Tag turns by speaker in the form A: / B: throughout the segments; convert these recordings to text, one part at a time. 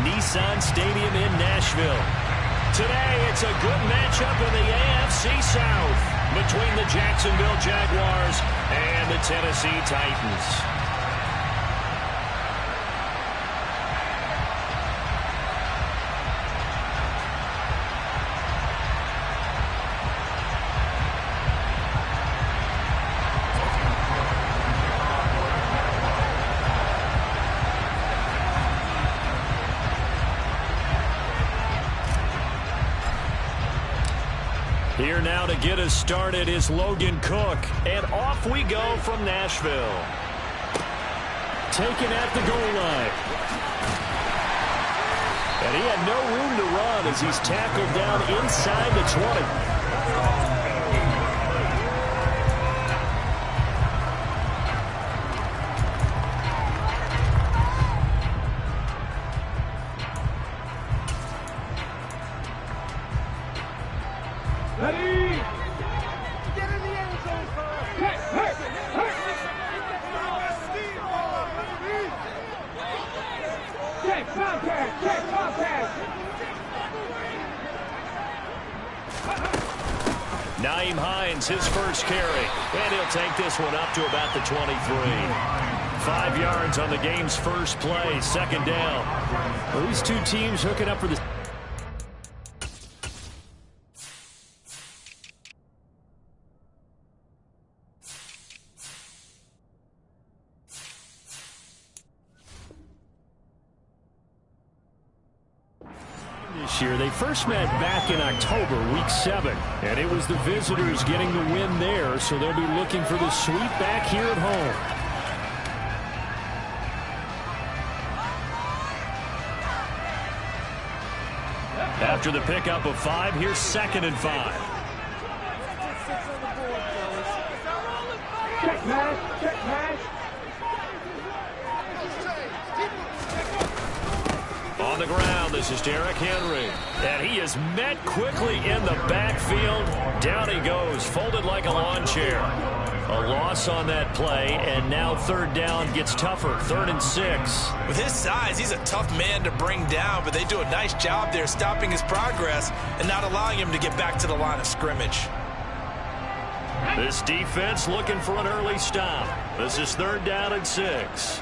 A: Nissan Stadium in Nashville. Today, it's a good matchup in the AFC South between the Jacksonville Jaguars and the Tennessee Titans. Here now to get us started is Logan Cook, and off we go from Nashville. Taken at the goal line. And he had no room to run as he's tackled down inside the 20. His first carry, and he'll take this one up to about the 23. 5 yards on the game's first play, second down. Well, these two teams hooking up for the... This year, they first met back in October, week 7, and it was the visitors getting the win there, so they'll be looking for the sweep back here at home. After the pickup of 5, here's 2nd and 5.
B: Check pass, check pass.
A: On the ground, this is Derrick Henry. And he is met quickly in the backfield. Down he goes, folded like a lawn chair. A loss on that play, and now 3rd down gets tougher, 3rd and 6.
C: With his size, he's a tough man to bring down, but they do a nice job there stopping his progress and not allowing him to get back to the line of scrimmage.
A: This defense looking for an early stop. This is 3rd down and 6.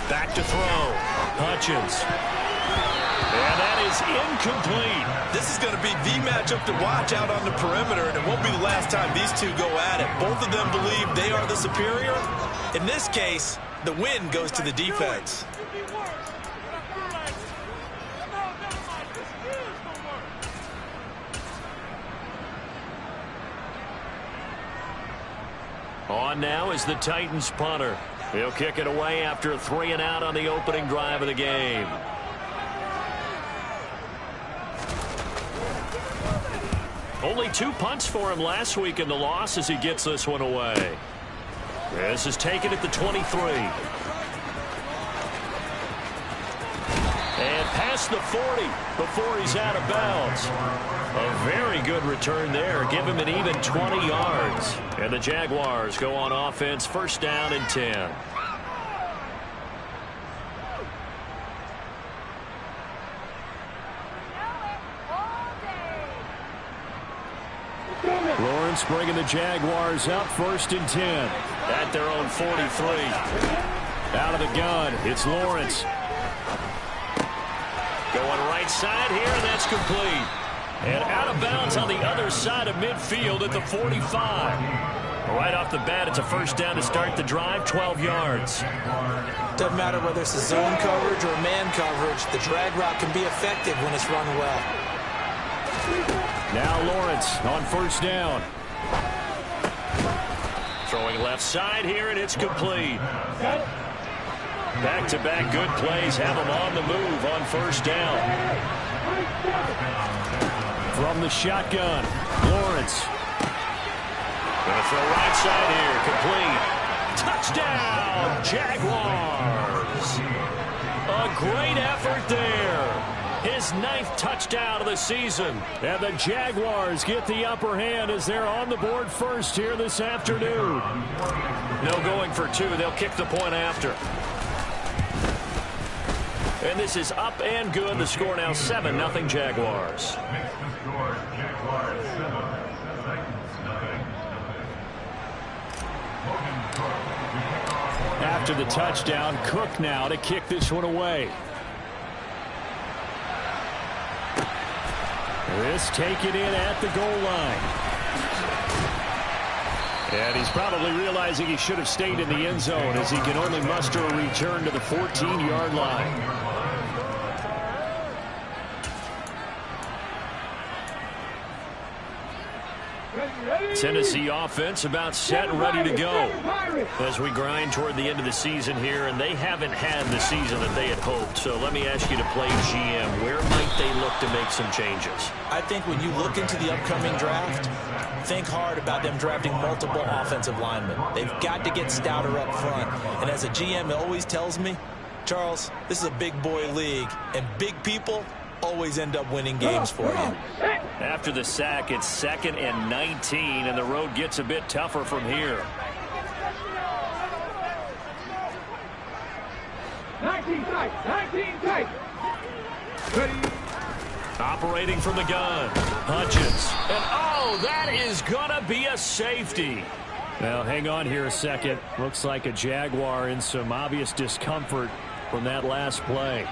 A: Back to throw. Hutchins. And that is incomplete.
C: This is going to be the matchup to watch out on the perimeter, and it won't be the last time these two go at it. Both of them believe they are the superior. In this case, the win goes to the defense.
A: On now is the Titans punter. He'll kick it away after a 3-and-out on the opening drive of the game. Only 2 punts for him last week in the loss as he gets this one away. This is taken at the 23. And past the 40 before he's out of bounds. A very good return there. Give him an even 20 yards. And the Jaguars go on offense, 1st down and 10. Lawrence bringing the Jaguars up, 1st and 10 at their own 43. Out of the gun, it's Lawrence. Going right side here, and that's complete. And out of bounds on the other side of midfield at the 45. Right off the bat, it's a 1st down to start the drive, 12 yards.
C: Doesn't matter whether it's a zone coverage or man coverage, the drag route can be effective when it's run well.
A: Now Lawrence on 1st down. Throwing left side here, and it's complete. Back-to-back good plays have him on the move on 1st down. From the shotgun, Lawrence. Going to throw right side here, complete. Touchdown, Jaguars. A great effort there. His 9th touchdown of the season. And the Jaguars get the upper hand as they're on the board first here this afternoon. No going for 2. They'll kick the point after. And this is up and good. The score now 7-0 Jaguars. After the touchdown, Cook now to kick this one away. This taken in at the goal line. And he's probably realizing he should have stayed in the end zone as he can only muster a return to the 14-yard line. Tennessee offense about set and ready to go as we grind toward the end of the season here, and they haven't had the season that they had hoped. So let me ask you to play GM. Where might they look to make some changes?
C: I think when you look into the upcoming draft, think hard about them drafting multiple offensive linemen. They've got to get stouter up front. And as a GM, it always tells me, Charles, this is a big boy league, and big people always end up winning games for you.
A: After the sack, it's 2nd and 19, and the road gets a bit tougher from here.
B: 19 tight.
A: Operating from the gun, Hutchins. And oh, that is going to be a safety. Now, hang on here a second. Looks like a Jaguar in some obvious discomfort from that last play.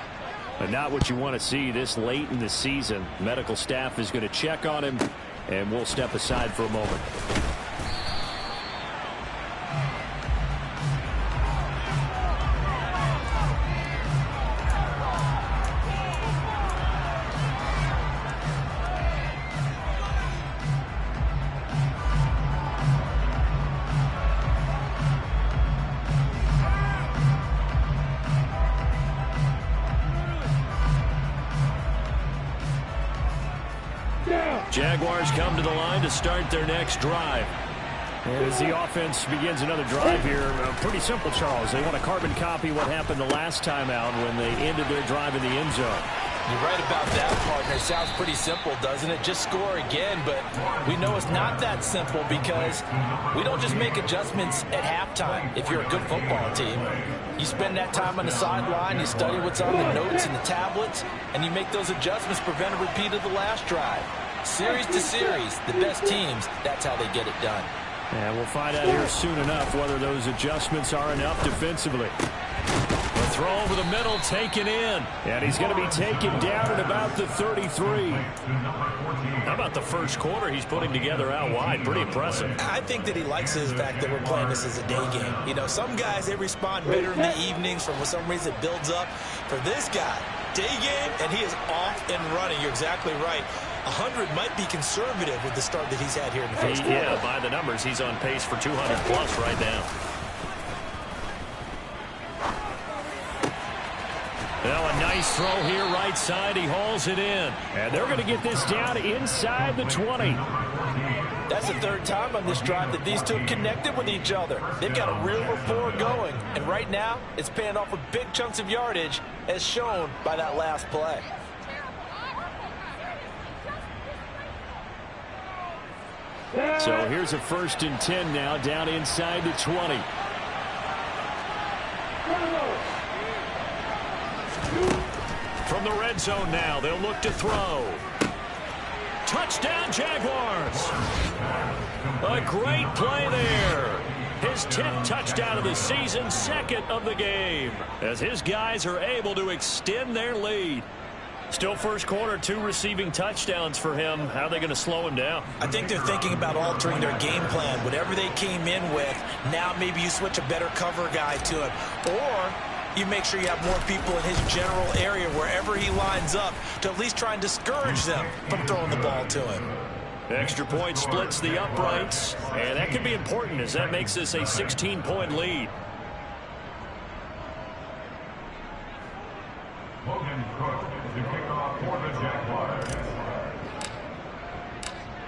A: But not what you want to see this late in the season. Medical staff is going to check on him, and we'll step aside for a moment. Jaguars come to the line to start their next drive. And as the offense begins another drive here, pretty simple, Charles. They want to carbon copy what happened the last time out when they ended their drive in the end zone.
C: You're right about that, partner. Sounds pretty simple, doesn't it? Just score again, but we know it's not that simple because we don't just make adjustments at halftime if you're a good football team. You spend that time on the sideline, you study what's on the notes and the tablets, and you make those adjustments to prevent a repeat of the last drive. Series to series, the best teams, that's how they get it done.
A: And we'll find out here soon enough whether those adjustments are enough defensively. The throw over the middle, taken in. And he's going to be taken down at about the 33. How about the first quarter he's putting together out wide? Pretty impressive.
C: I think that he likes the fact that we're playing this as a day game. You know, some guys, they respond better in the evenings. For some reason, it builds up. For this guy, day game, and he is off and running. You're exactly right. 100 might be conservative with the start that he's had here in the first quarter.
A: Yeah, by the numbers, he's on pace for 200-plus right now. Now a nice throw here right side. He hauls it in. And they're going to get this down inside the 20.
C: That's the third time on this drive that these two have connected with each other. They've got a real rapport going. And right now, it's paying off with big chunks of yardage, as shown by that last play.
A: So here's a 1st and 10 now, down inside the 20. From the red zone now, they'll look to throw. Touchdown, Jaguars. A great play there. His 10th touchdown of the season, 2nd of the game, as his guys are able to extend their lead. Still first quarter, 2 receiving touchdowns for him. How are they going to slow him down?
C: I think they're thinking about altering their game plan. Whatever they came in with, now maybe you switch a better cover guy to him. Or you make sure you have more people in his general area wherever he lines up to at least try and discourage them from throwing the ball to him.
A: Extra point splits the uprights, and that could be important as that makes this a 16-point lead.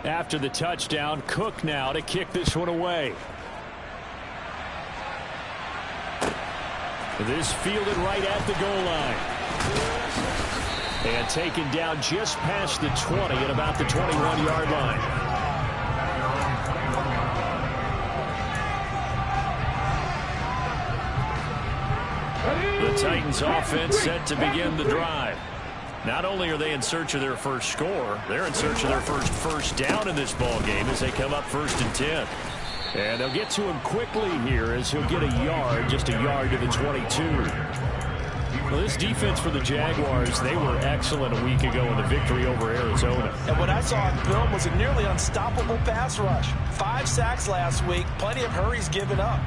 A: After the touchdown, Cook now to kick this one away. This fielded right at the goal line. And taken down just past the 20 at about the 21-yard line. The Titans offense set to begin the drive. Not only are they in search of their first score, they're in search of their first down in this ball game as they come up 1st and 10. And they'll get to him quickly here as he'll get a yard, just a yard to the 22. Well, this defense for the Jaguars, they were excellent a week ago in the victory over Arizona.
C: And what I saw on film was a nearly unstoppable pass rush. 5 sacks last week, plenty of hurries given up.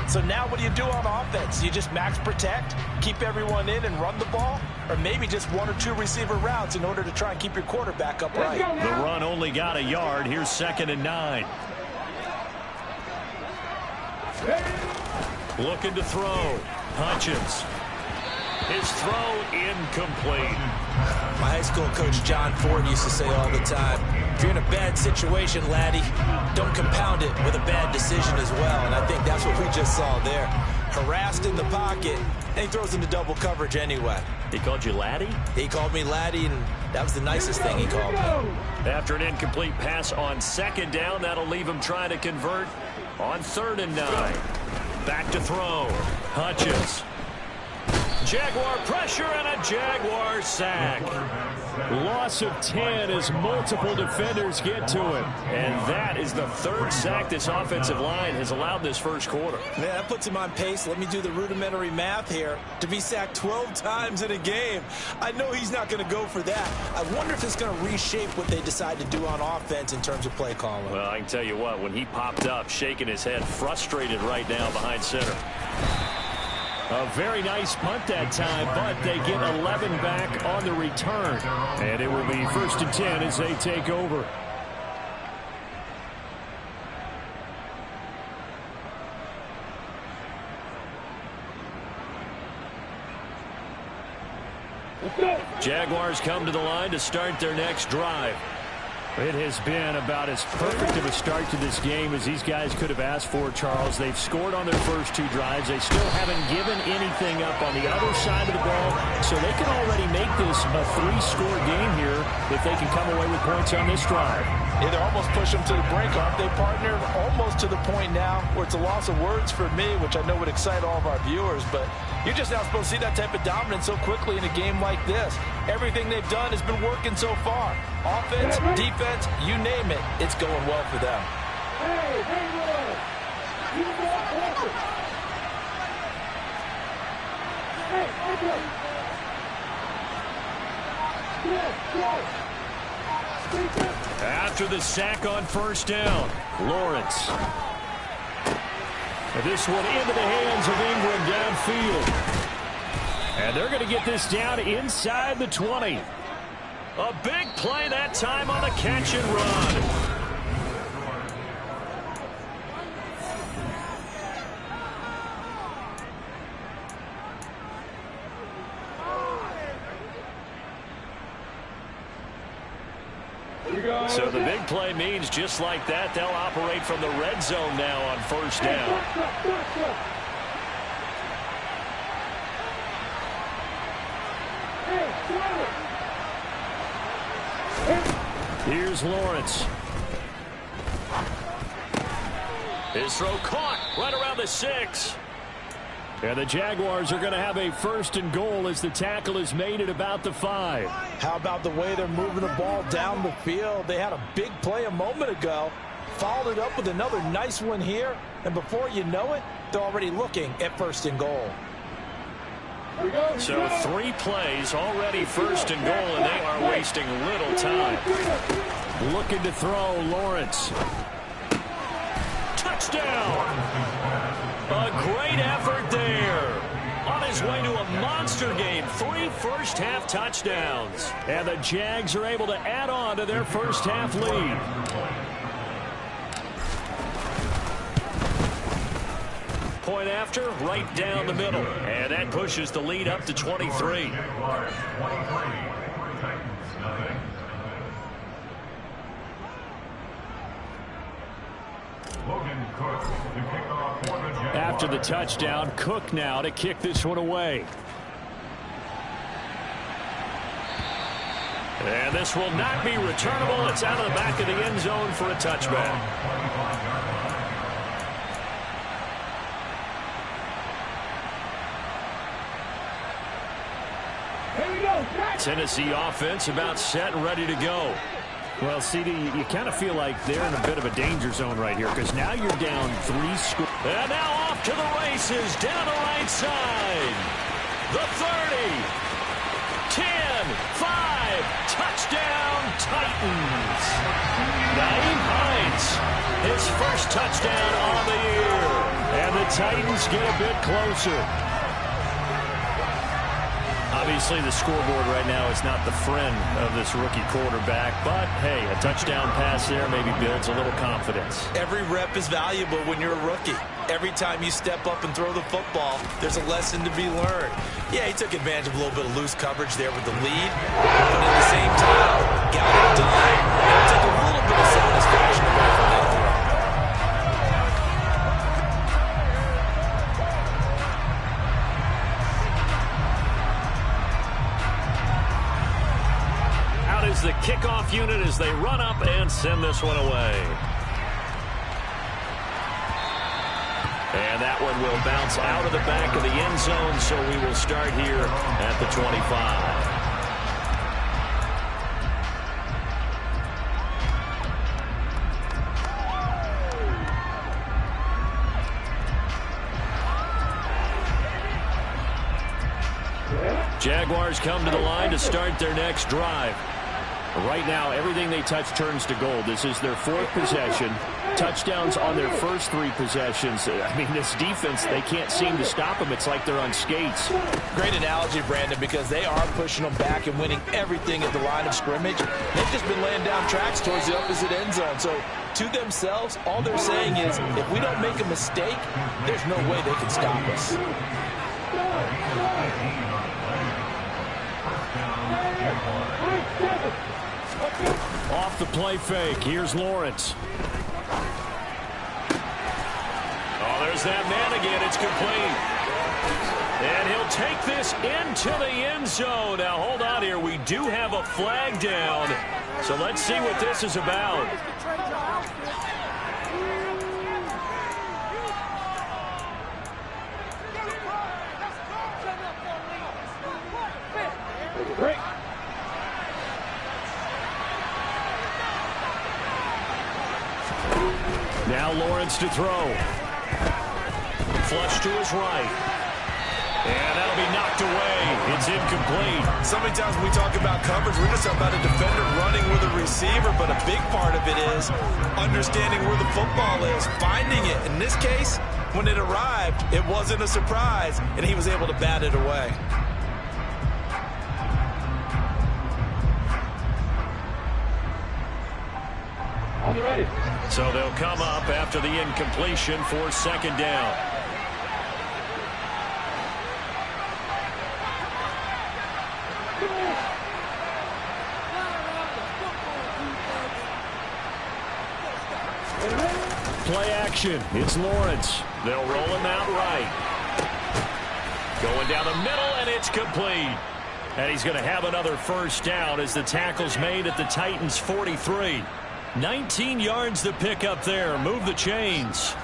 C: So now what do you do on offense? You just max protect, keep everyone in and run the ball? Or maybe just 1 or 2 receiver routes in order to try and keep your quarterback upright?
A: The run only got a yard. Here's 2nd and 9. Looking to throw. Hutchins. His throw incomplete.
C: My high school coach John Ford used to say all the time, if you're in a bad situation, laddie, don't compound it with a bad decision as well. And I think that's what we just saw there. Harassed in the pocket, and he throws into double coverage anyway.
A: He called you laddie?
C: He called me laddie, and that was the nicest thing he called me.
A: After an incomplete pass on 2nd down, that'll leave him trying to convert on 3rd and 9. Back to throw. Hutchins. Jaguar pressure and a Jaguar sack. Loss of 10 as multiple defenders get to him. And that is the 3rd sack this offensive line has allowed this first quarter.
C: Man, that puts him on pace. Let me do the rudimentary math here. To be sacked 12 times in a game, I know he's not going to go for that. I wonder if it's going to reshape what they decide to do on offense in terms of play calling.
A: Well, I can tell you what, when he popped up, shaking his head, frustrated right now behind center. A very nice punt that time, but they get 11 back on the return. And it will be 1st and 10 as they take over. Jaguars come to the line to start their next drive. It has been about as perfect of a start to this game as these guys could have asked for, Charles. They've scored on their first 2 drives. They still haven't given anything up on the other side of the ball, so they can already make this a 3-score game here if they can come away with points on this drive.
C: Yeah, they're almost push them to the brink, aren't they, partner? Almost to the point now where it's a loss of words for me, which I know would excite all of our viewers, but you're just not supposed to see that type of dominance so quickly in a game like this. Everything they've done has been working so far. Offense, defense, you name it, it's going well for them.
A: After the sack on 1st down, Lawrence. This one into the hands of Ingram downfield. And they're going to get this down inside the 20. A big play that time on the catch and run. So the big play means just like that, they'll operate from the red zone now on 1st down. Here's Lawrence. His throw caught right around the 6. And the Jaguars are going to have a 1st and goal as the tackle is made at about the 5.
C: How about the way they're moving the ball down the field? They had a big play a moment ago, followed it up with another nice one here, and before you know it, they're already looking at 1st and goal.
A: So 3 plays already 1st and goal, and they are wasting little time. Looking to throw, Lawrence. Touchdown! A great effort there. On his way to a monster game. 3 first-half touchdowns. And the Jags are able to add on to their first-half lead. Point after, right down the middle. And that pushes the lead up to 23. After the touchdown, Cook now to kick this one away. And this will not be returnable. It's out of the back of the end zone for a touchback.
B: Here we go.
A: Tennessee offense about set and ready to go.
D: Well, CD, you kind of feel like they're in a bit of a danger zone right here because now you're down 3 scores.
A: And now off to the races down the right side. The 30. 10, 5, touchdown Titans. Naeem Hines, his first touchdown on the year. And the Titans get a bit closer. Obviously, the scoreboard right now is not the friend of this rookie quarterback, but hey, a touchdown pass there maybe builds a little confidence.
C: Every rep is valuable when you're a rookie. Every time you step up and throw the football, there's a lesson to be learned. Yeah, he took advantage of a little bit of loose coverage there with the lead, but at the same time, got it done. And took a little bit of satisfaction away from that throw.
A: Is the kickoff unit as they run up and send this one away. And that one will bounce out of the back of the end zone, so we will start here at the 25. Jaguars come to the line to start their next drive. Right now, everything they touch turns to gold. This is their 4th possession. Touchdowns on their first 3 possessions. I mean, this defense, they can't seem to stop them. It's like they're on skates.
C: Great analogy, Brandon, because they are pushing them back and winning everything at the line of scrimmage. They've just been laying down tracks towards the opposite end zone. So, to themselves, all they're saying is, if we don't make a mistake, there's no way they can stop us.
A: Off the play fake. Here's Lawrence. Oh, there's that man again. It's complete. And he'll take this into the end zone. Now, hold on here. We do have a flag down. So let's see what this is about.
B: Break.
A: Now Lawrence to throw. Flush to his right. And that'll be knocked away. It's incomplete.
C: So many times when we talk about coverage, we're just talking about a defender running with a receiver, but a big part of it is understanding where the football is, finding it. In this case, when it arrived, it wasn't a surprise, and he was able to bat it away.
B: Ready.
A: So they'll come up after the incompletion for second down. Play action. It's Lawrence. They'll roll him out right. Going down the middle, and it's complete. And he's going to have another first down as the tackle's made at the Titans' 43. 19 yards to pick up there. Move the chains.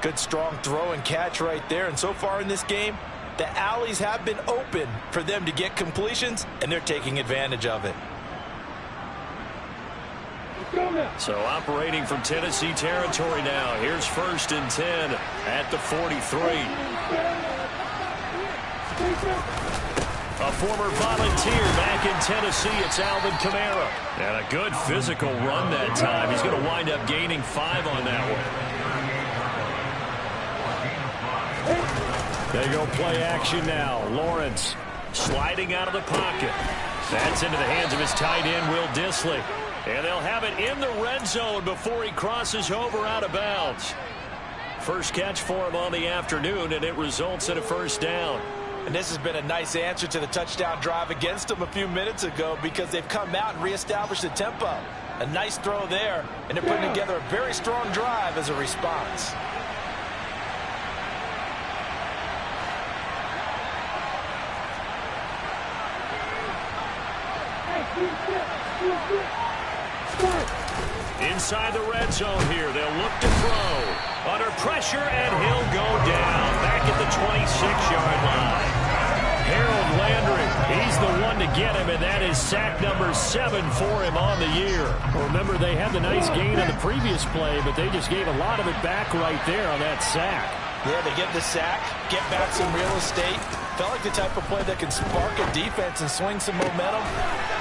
C: Good strong throw and catch right there. And so far in this game, the alleys have been open for them to get completions, and they're taking advantage of it.
A: So operating from Tennessee territory now. Here's 1st and 10 at the 43. A former volunteer back in Tennessee, it's Alvin Kamara. And a good physical run that time. He's going to wind up gaining 5 on that one. There you go, play action now. Lawrence sliding out of the pocket. That's into the hands of his tight end, Will Dissly. And they'll have it in the red zone before he crosses over out of bounds. First catch for him on the afternoon, and it results in a first down.
C: And this has been a nice answer to the touchdown drive against them a few minutes ago because they've come out and reestablished the tempo. A nice throw there, and they're putting together a very strong drive as a response.
A: Inside the red zone here, they'll look to throw. Under pressure, and he'll go down back at the 26-yard line. Harold Landry, he's
D: to get him, and that is sack number 7 for him on the year. Remember, they had the nice gain on the previous play, but they just gave a lot of it back right there on that sack.
C: Yeah, they get the sack, get back some real estate. Felt like the type of play that can spark a defense and swing some momentum.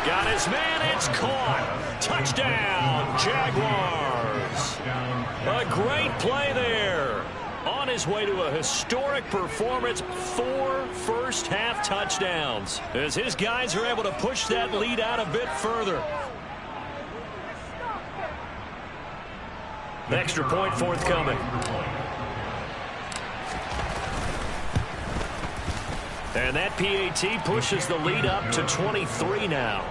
A: Got his man, it's caught. Touchdown, Jaguars. A great play there. On his way to a historic performance, 4 first-half touchdowns, as his guys are able to push that lead out a bit further. Extra point forthcoming. And that PAT pushes the lead up to 23 now.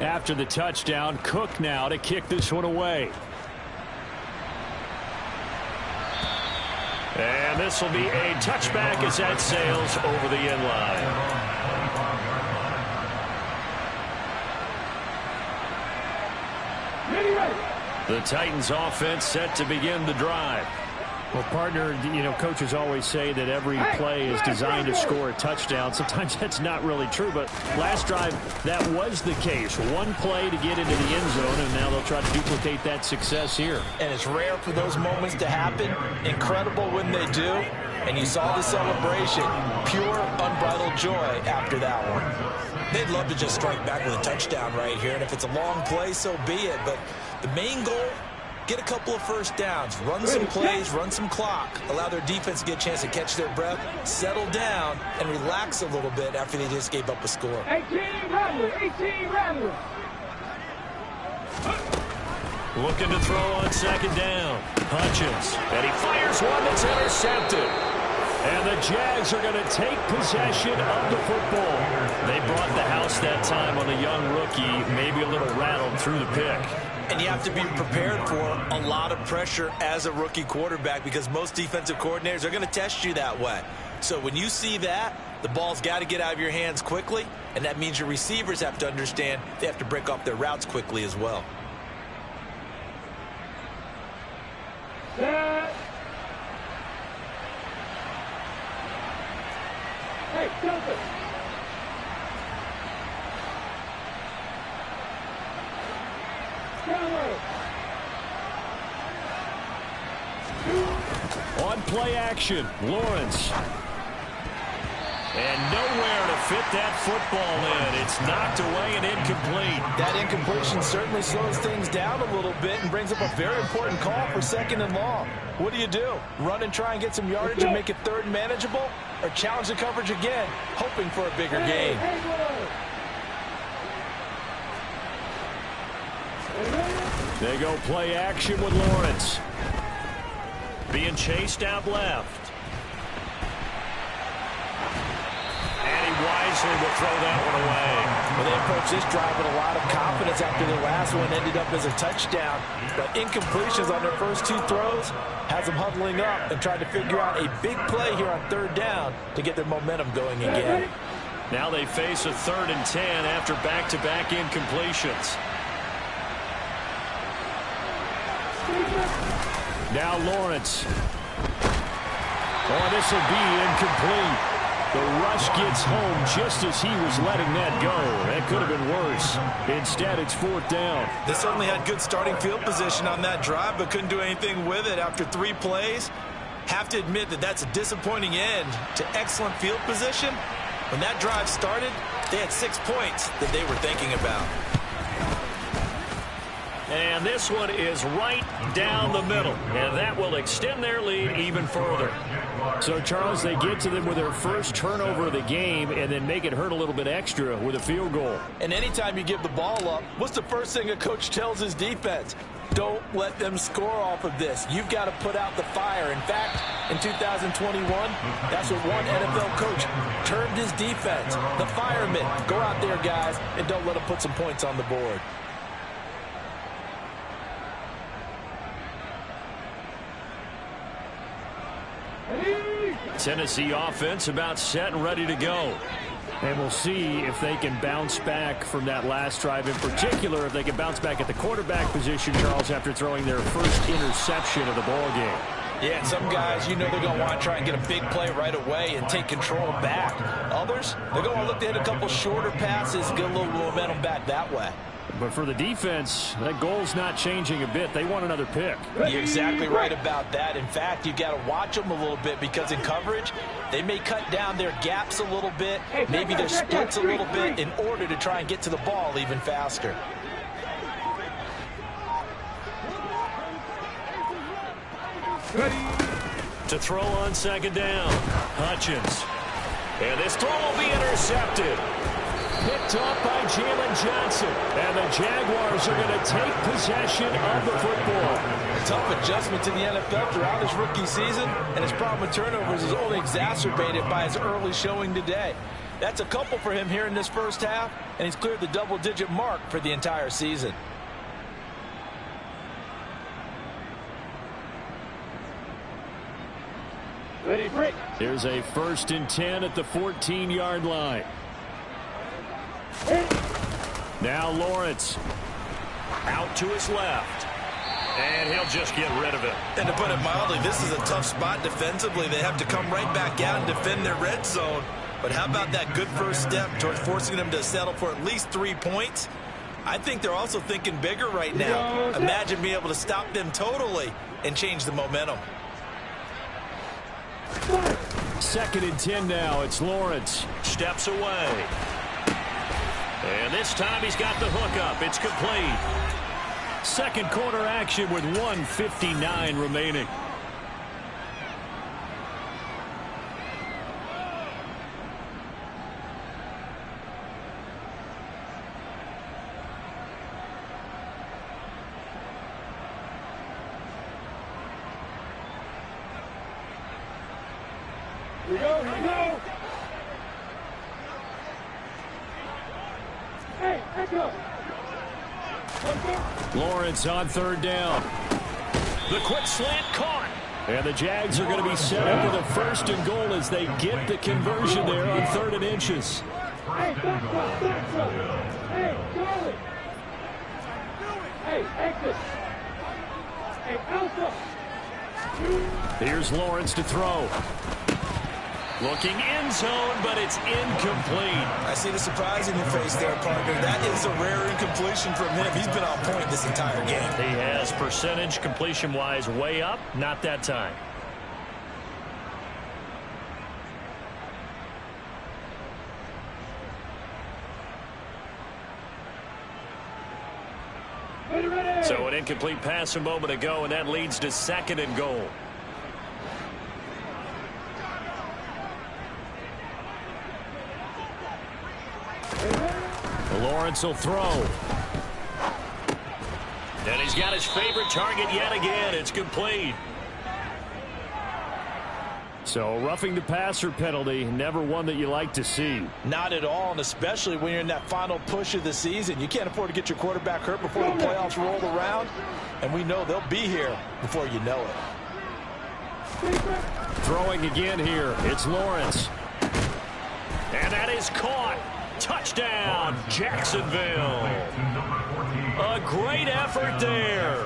A: After the touchdown, Cook now to kick this one away. And this will be a touchback as that sails over the end line. The Titans offense set to begin the drive.
D: Well, partner, you know, coaches always say that every play is designed to score a touchdown. Sometimes that's not really true, but last drive, that was the case. One play to get into the end zone, and now they'll try to duplicate that success here.
C: And it's rare for those moments to happen. Incredible when they do. And you saw the celebration. Pure, unbridled joy after that one. They'd love to just strike back with a touchdown right here. And if it's a long play, so be it. But the main goal, get a couple of first downs, run some plays, run some clock, allow their defense to get a chance to catch their breath, settle down, and relax a little bit after they just gave up a score.
B: 18 Ramblers, 18 Ramblers.
A: Looking to throw on second down. Hutchins, and he fires one that's intercepted. And the Jags are going to take possession of the football. They brought the house that time on a young rookie, maybe a little rattled through the pick.
C: And you have to be prepared for a lot of pressure as a rookie quarterback because most defensive coordinators are going to test you that way. So when you see that, the ball's got to get out of your hands quickly, and that means your receivers have to understand they have to break off their routes quickly as well.
B: Set. Hey, Joseph.
A: On play action, Lawrence. And nowhere to fit that football in. It's knocked away and incomplete.
C: That incompletion certainly slows things down a little bit and brings up a very important call for second and long. What do? Run and try and get some yardage and make it third and manageable? Or challenge the coverage again, hoping for a bigger gain?
A: They go play action with Lawrence. Being chased out left. And he wisely will throw that one away.
C: Well, they approached this drive with a lot of confidence after their last one ended up as a touchdown. But incompletions on their first 2 throws has them huddling up and trying to figure out a big play here on third down to get their momentum going again.
A: Now they face a 3rd and 10 after back-to-back incompletions. Now Lawrence. Oh, this will be incomplete. The rush gets home just as he was letting that go. That could have been worse. Instead, it's 4th down.
C: They certainly had good starting field position on that drive, but couldn't do anything with it after 3 plays. Have to admit that that's a disappointing end to excellent field position. When that drive started, they had 6 points that they were thinking about.
A: And this one is right down the middle. And that will extend their lead even further.
D: So, Charles, they get to them with their first turnover of the game and then make it hurt a little bit extra with a field goal.
C: And anytime you give the ball up, what's the first thing a coach tells his defense? Don't let them score off of this. You've got to put out the fire. In fact, in 2021, that's what one NFL coach termed his defense. The firemen. Go out there, guys, and don't let them put some points on the board.
A: Tennessee offense about set and ready to go.
D: And we'll see if they can bounce back from that last drive, in particular, if they can bounce back at the quarterback position, Charles, after throwing their first interception of the ball game.
C: Yeah, and some guys, you know they're going to want to try and get a big play right away and take control back. Others, they're going to look to hit a couple shorter passes and get a little momentum back that way.
D: But for the defense, that goal's not changing a bit. They want another pick.
C: You're exactly right about that. In fact, you got to watch them a little bit because in coverage, they may cut down their gaps a little bit, maybe their splits a little bit in order to try and get to the ball even faster.
A: To throw on second down, Hutchins. And this throw will be intercepted. Picked off by Jalen Johnson. And the Jaguars are going to take possession of the football.
C: Tough adjustment to the NFL throughout his rookie season, and his problem with turnovers is only exacerbated by his early showing today. That's a couple for him here in this first half, and he's cleared the double-digit mark for the entire season.
B: Ready, break.
D: Here's a 1st and 10 at the 14-yard line. Now Lawrence.
A: Out to his left. And he'll just get rid of it.
C: And to put it mildly, this is a tough spot defensively. They have to come right back out and defend their red zone. But how about that good first step towards forcing them to settle for at least 3 points? I think they're also thinking bigger right now. Imagine being able to stop them totally and change the momentum.
D: 2nd and 10 now. It's Lawrence.
A: Steps away. And this time he's got the hook up. It's complete.
D: Second quarter action with 1:59 remaining.
B: Here we go, here we go. Hey, echo.
D: Lawrence on 3rd down.
A: The quick slant caught.
D: And the Jags are going to be set up with a 1st and goal as they get the conversion there on 3rd and inches.
B: Hey, back up. Hey, Charlie. Hey, exit. Hey, Alpha.
D: Here's Lawrence to throw.
A: Looking end zone, but it's incomplete.
C: I see the surprise in your face there, partner. That is a rare incompletion from him. He's been on point this entire game.
A: He has percentage completion-wise way up, not that time. So an incomplete pass a moment ago, and that leads to 2nd and goal.
D: Lawrence will throw.
A: And he's got his favorite target yet again. It's complete.
D: So roughing the passer penalty, never one that you like to see.
C: Not at all, and especially when you're in that final push of the season. You can't afford to get your quarterback hurt before the playoffs roll around, and we know they'll be here before you know it.
D: Throwing again here, it's Lawrence.
A: And that is caught. Touchdown, Jacksonville. A great effort there.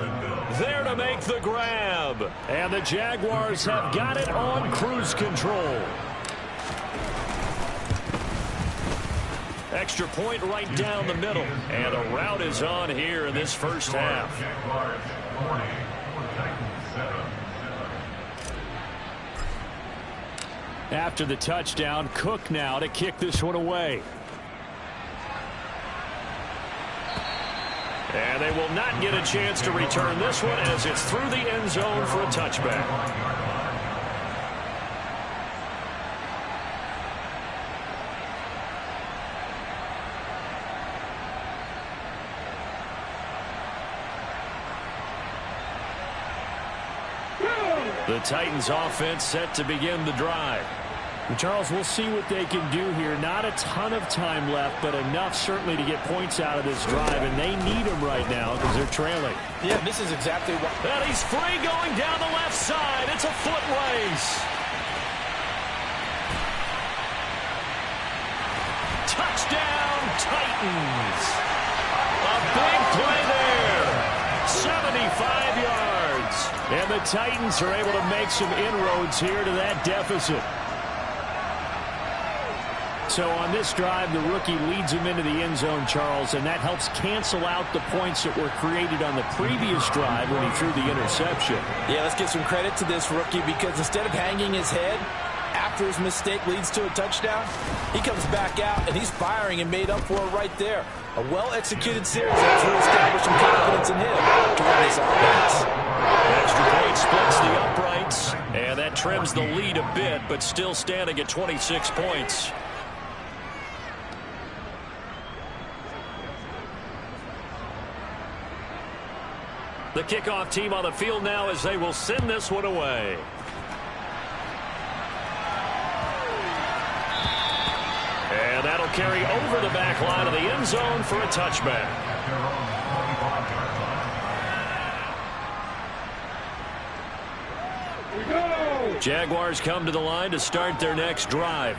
A: There to make the grab.
D: And the Jaguars have got it on cruise control.
A: Extra point right down the middle. And the route is on here in this first half.
D: After the touchdown, Cook now to kick this one away.
A: And they will not get a chance to return this one as it's through the end zone for a touchback. The Titans offense set to begin the drive.
D: Charles, we'll see what they can do here. Not a ton of time left, but enough certainly to get points out of this drive, and they need them right now because they're trailing.
C: Yeah, this is exactly what...
A: And he's free going down the left side. It's a foot race. Touchdown, Titans. A big play there. 75 yards. And the Titans are able to make some inroads here to that deficit. So on this drive, the rookie leads him into the end zone, Charles, and that helps cancel out the points that were created on the previous drive when he threw the interception.
C: Yeah, let's give some credit to this rookie because instead of hanging his head after his mistake leads to a touchdown, he comes back out and he's firing and made up for it right there. A well-executed series that's really established some confidence in him to run this offense.
A: Extra point splits the uprights, and that trims the lead a bit, but still standing at 26 points. The kickoff team on the field now as they will send this one away. And that'll carry over the back line of the end zone for a touchback. Jaguars come to the line to start their next drive.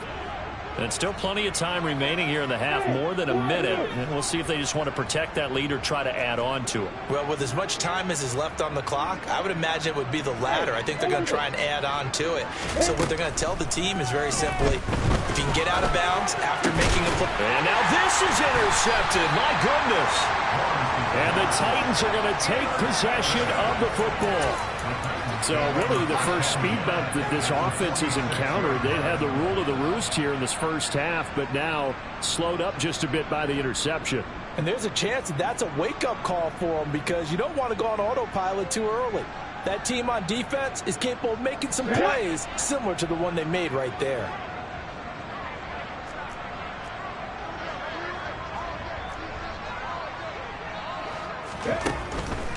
A: And still plenty of time remaining here in the half, more than a minute. And we'll see if they just want to protect that lead or try to add on to it.
C: Well, with as much time as is left on the clock, I would imagine it would be the latter. I think they're going to try and add on to it. So what they're going to tell the team is very simply, if you can get out of bounds after making a play.
A: And now this is intercepted. My goodness. And the Titans are going to take possession of the football. So really the first speed bump that this offense has encountered. They had the rule of the roost here in this first half, but now slowed up just a bit by the interception.
C: And there's a chance that that's a wake-up call for them because you don't want to go on autopilot too early. That team on defense is capable of making some plays similar to the one they made right there.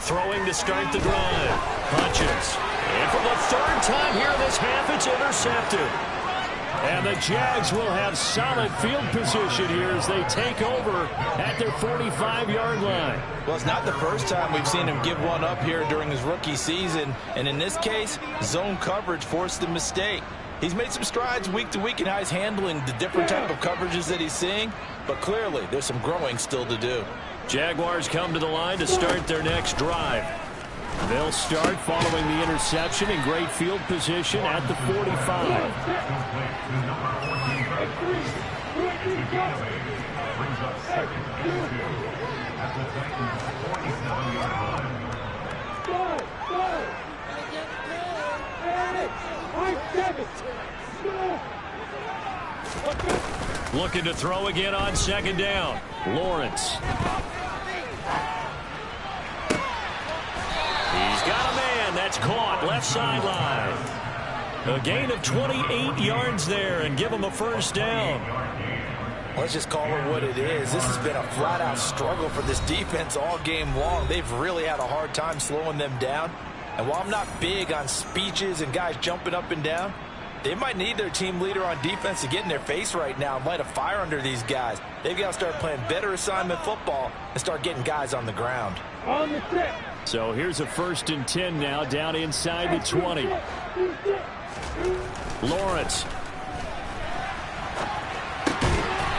A: Throwing to start the drive. Punches. And for the third time here in this half, it's intercepted. And the Jags will have solid field position here as they take over at their 45-yard line.
C: Well, it's not the first time we've seen him give one up here during his rookie season. And in this case, zone coverage forced the mistake. He's made some strides week to week in how he's handling the different type of coverages that he's seeing. But clearly, there's some growing still to do.
A: Jaguars come to the line to start their next drive. They'll start following the interception in great field position at the 45. Looking to throw again on second down. Lawrence. He's got a man. That's caught. Left sideline. A gain of 28 yards there and give him a first down.
C: Let's just call it what it is. This has been a flat-out struggle for this defense all game long. They've really had a hard time slowing them down. And while I'm not big on speeches and guys jumping up and down, they might need their team leader on defense to get in their face right now and light a fire under these guys. They've got to start playing better assignment football and start getting guys on the ground.
B: On the set.
A: So here's a 1st and 10 now down inside the 20. Lawrence.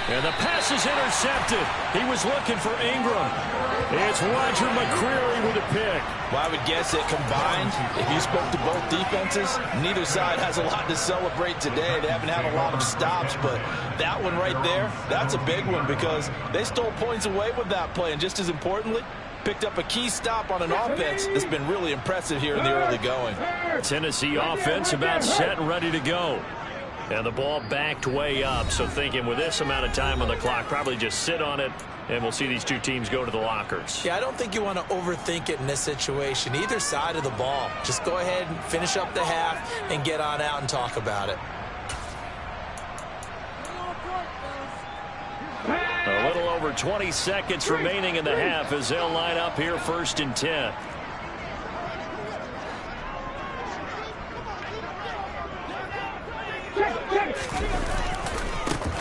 A: And the pass is intercepted. He was looking for Ingram. It's Roger McCreary with a pick.
C: Well, I would guess that combined, if you spoke to both defenses, neither side has a lot to celebrate today. They haven't had a lot of stops, but that one right there, that's a big one because they stole points away with that play. And just as importantly, picked up a key stop on an offense that's been really impressive here in the early going.
A: Tennessee offense about set and ready to go. And the ball backed way up, so thinking with this amount of time on the clock, probably just sit on it, and we'll see these two teams go to the lockers.
C: Yeah, I don't think you want to overthink it in this situation. Either side of the ball. Just go ahead and finish up the half and get on out and talk about it.
A: A little over 20 seconds remaining in the half as they'll line up here 1st and 10.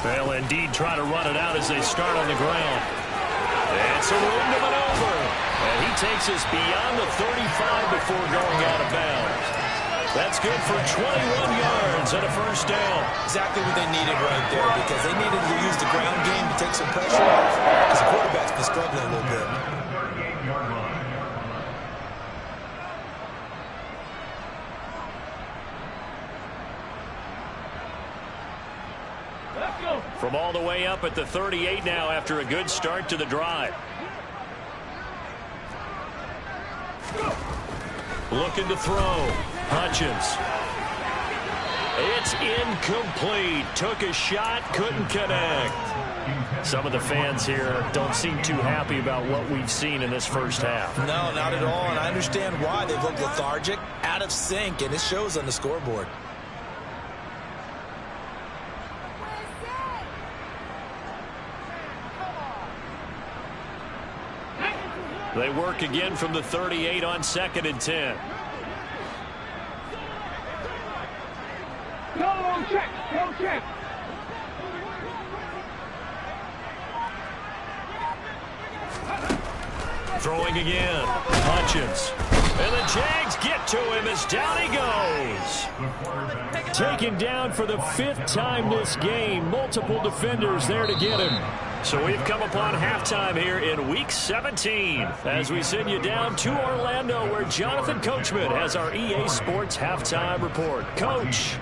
A: They'll indeed try to run it out as they start on the ground. It's a room to maneuver. And he takes us beyond the 35 before going out of bounds. That's good for 21 yards and a first down.
C: Exactly what they needed right there, because they needed to use the ground game to take some pressure off, because the quarterback's been struggling a little bit.
A: From all the way up at the 38 now after a good start to the drive. Looking to throw. Hutchins. It's incomplete. Took a shot, couldn't connect. Some of the fans here don't seem too happy about what we've seen in this first half.
C: No, not at all, and I understand why. They've looked lethargic, out of sync, and it shows on the scoreboard.
A: They work again from the 38 on 2nd and 10.
B: Go check. Go check.
A: Throwing again. Hutchins. And the Jags get to him as down he goes.
D: Taken down for the 5th time this game. Multiple defenders there to get him.
A: So we've come upon halftime here in Week 17 as we send you down to Orlando, where Jonathan Coachman has our EA Sports halftime report. Coach.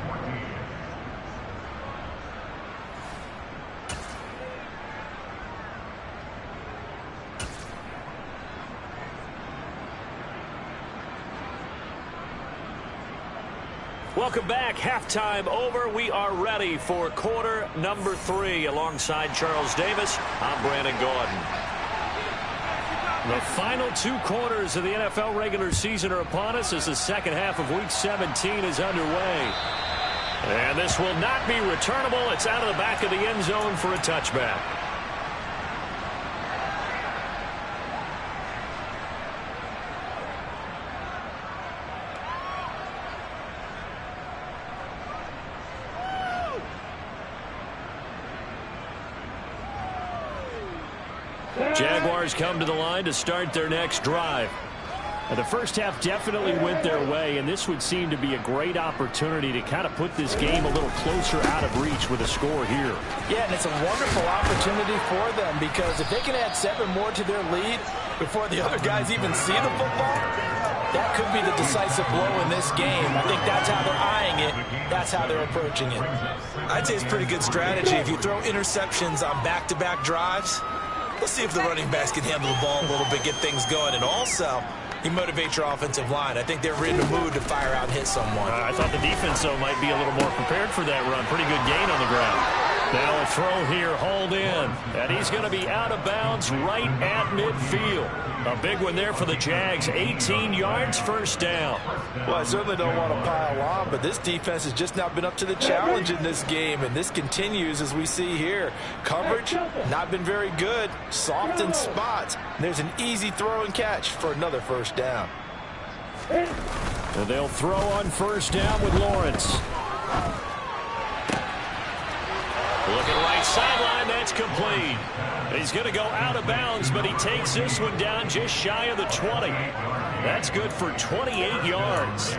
A: Welcome back. Halftime over. We are ready for quarter number 3. Alongside Charles Davis, I'm Brandon Gordon. The final 2 quarters of the NFL regular season are upon us as the second half of Week 17 is underway. And this will not be returnable. It's out of the back of the end zone for a touchback. Jaguars come to the line to start their next drive.
D: The first half definitely went their way, and this would seem to be a great opportunity to kind of put this game a little closer out of reach with a score here.
C: Yeah, and it's a wonderful opportunity for them, because if they can add 7 more to their lead before the other guys even see the football, that could be the decisive blow in this game. I think that's how they're eyeing it. That's how they're approaching it. I'd say it's pretty good strategy. If you throw interceptions on back-to-back drives, let's see if the running backs can handle the ball a little bit, get things going, and also you motivate your offensive line. I think they're in the mood to fire out and hit someone.
A: I thought the defense, though, might be a little more prepared for that run. Pretty good gain on the ground. Now a throw here, hauled in. And he's going to be out of bounds right at midfield. A big one there for the Jags. 18 yards, first down.
C: Well, I certainly don't want to pile on, but this defense has just not been up to the challenge in this game, and this continues as we see here. Coverage, not been very good. Soft in spots. There's an easy throw and catch for another first down.
D: And they'll throw on first down with Lawrence.
A: Looking right sideline, that's complete. He's going to go out of bounds, but he takes this one down just shy of the 20. That's good for 28 yards.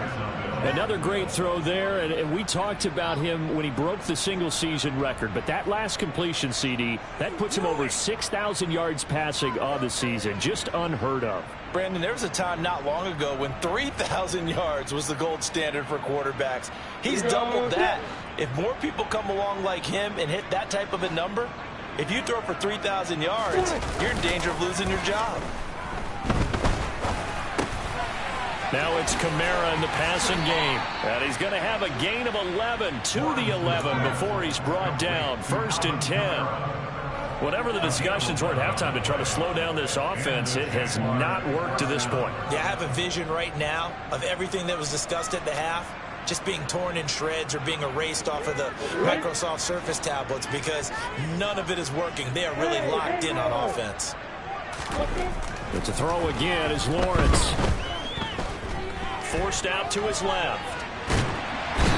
D: Another great throw there, and we talked about him when he broke the single-season record. But that last completion, CD, that puts him over 6,000 yards passing on the season. Just unheard of.
C: Brandon, there was a time not long ago when 3,000 yards was the gold standard for quarterbacks. He's doubled that. If more people come along like him and hit that type of a number, if you throw for 3,000 yards, you're in danger of losing your job.
A: Now it's Kamara in the passing game. And he's going to have a gain of 11 to the 11 before he's brought down. 1st and 10. Whatever the discussions were at halftime to try to slow down this offense, it has not worked to this point.
C: Yeah, I have a vision right now of everything that was discussed at the half just being torn in shreds or being erased off of the Microsoft Surface tablets, because none of it is working. They are really locked in on offense.
D: But to throw again is Lawrence.
A: Forced out to his left.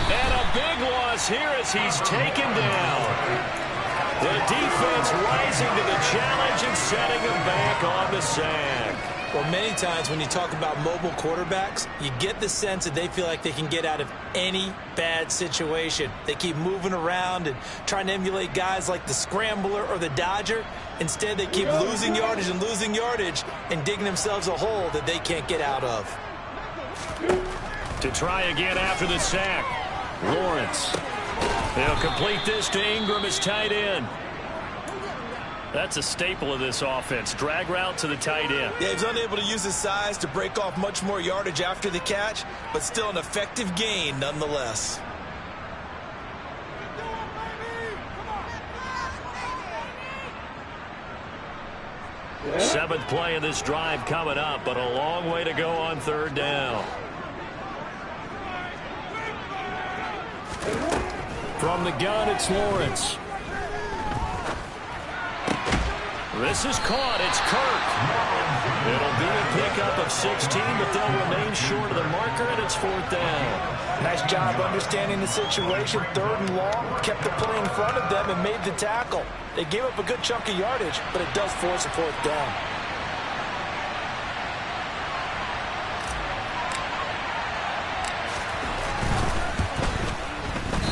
A: And a big loss here as he's taken down. The defense rising to the challenge and setting him back on the sack.
C: Well, many times when you talk about mobile quarterbacks, you get the sense that they feel like they can get out of any bad situation. They keep moving around and trying to emulate guys like the Scrambler or the Dodger. Instead, they keep losing yardage and digging themselves a hole that they can't get out of.
D: To try again after the sack, Lawrence. They'll complete this to Ingram as tight end. That's a staple of this offense. Drag route to the tight end.
C: Yeah, he's unable to use his size to break off much more yardage after the catch, but still an effective gain nonetheless.
D: Seventh play of this drive coming up, but a long way to go on third down. From the gun, it's Lawrence. This is caught. It's Kirk. It'll be a pickup of 16, but they'll remain short of the marker, and it's fourth down.
C: Nice job understanding the situation. Third and long, kept the play in front of them and made the tackle. They gave up a good chunk of yardage, but it does force a fourth down.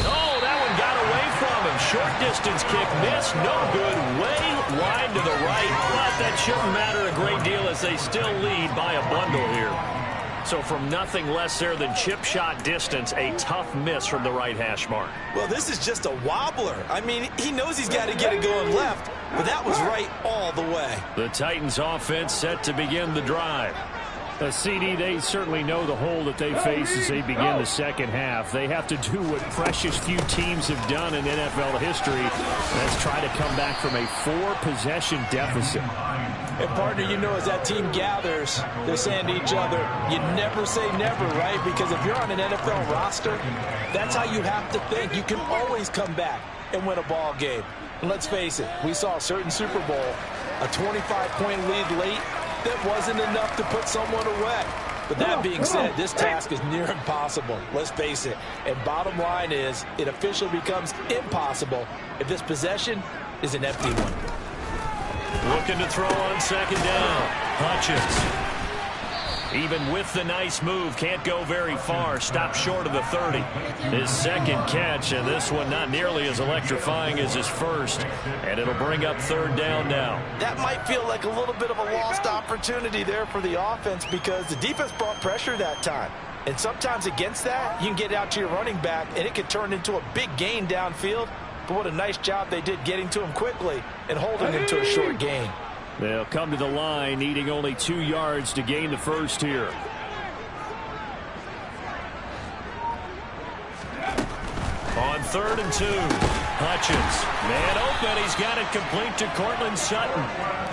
D: Oh, that one got away from him. Short distance kick missed. No good. Way wide to the right, but that shouldn't matter a great deal as they still lead by a bundle here. So from nothing less there than chip shot distance, a tough miss from the right hash mark.
C: Well, this is just a wobbler. I mean, he knows he's got to get it going left, but that was right all the way.
D: The Titans offense set to begin the drive. CD, they certainly know the hole that they face as they begin the second half. They have to do what precious few teams have done in NFL history. That's try to come back from a 4-possession deficit.
C: And, partner, you know, as that team gathers, they're saying to each other, you never say never, right? Because if you're on an NFL roster, that's how you have to think. You can always come back and win a ball game. And let's face it, we saw a certain Super Bowl, a 25-point lead late, that wasn't enough to put someone away. But that being said, this task is near impossible. Let's face it. And bottom line is, it officially becomes impossible if this possession is an empty one.
D: Looking to throw on second down. Hutchins. Even with the nice move, can't go very far. Stopped short of the 30. His second catch, and this one not nearly as electrifying as his first. And it'll bring up third down now.
C: That might feel like a little bit of a lost opportunity there for the offense because the defense brought pressure that time. And sometimes against that, you can get out to your running back, and it could turn into a big gain downfield. But what a nice job they did getting to him quickly and holding him to a short gain.
D: They'll come to the line, needing only 2 yards to gain the first here. On third and 2, Hutchins. Man open, he's got it complete to Cortland Sutton.